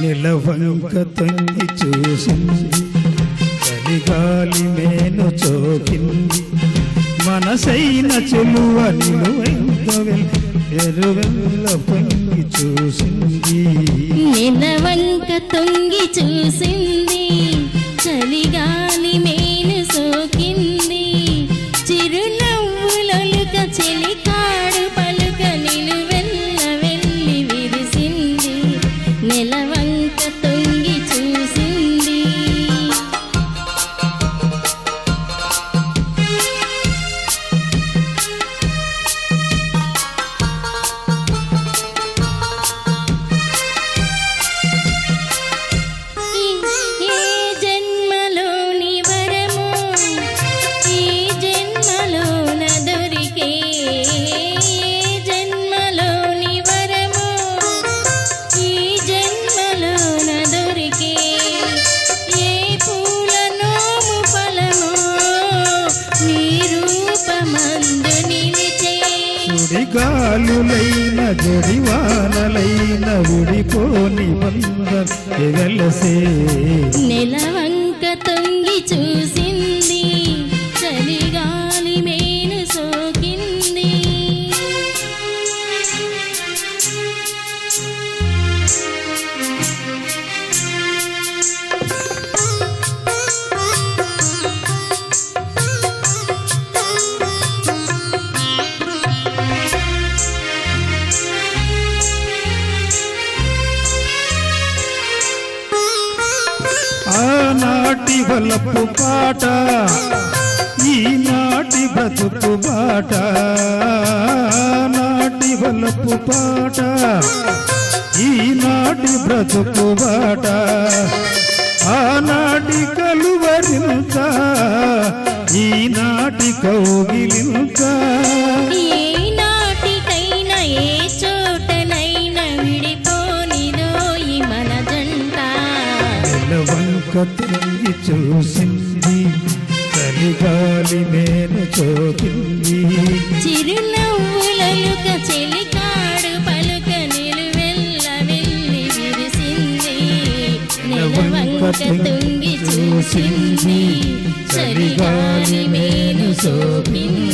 నిలవంక తొంగి చూసింది, చలిగాలి మేను చోకింది, మనసైన చెలువ నిలువెంత ఎరువెల్ల పొంగి చూసింది. నిలవంక తొంగి చూసింది, చలిగాలి మేను సోకింది, చిరునవ్వులొలుక చెలికాడు పలుక నిలువెల్ల వెళ్ళి విరిసింది. నిలవంక తొంగి చూసింది. సుడిగాలులైన జడివానలైన విడిపోని బంధం ఎగలసే. నెలవంక తొంగి చూసింది, చలిగాలి మేను సోకింది. ఆనాటి వలపు పాట, ఈనాటి బ్రతుకు బాట. నాటి వలపు పాట, ఈనాటి బ్రతుకు బాట. ఆనాటి కలువరింత, ఈనాటి కౌగిలింత. ఏనాటికైనా ఏ చోటనైనా విడిపోనిదోయి మన జంట. నిలవంక తొంగి చూసింది, చలిగాలి మేను చోకింది, చిరునవ్వులొలుక చెలికాడు పలుక నిలువెల్ల వెళ్ళి విరిసింది. నిలవంక తొంగి చూసింది, చలిగాలి మేను సోకింది.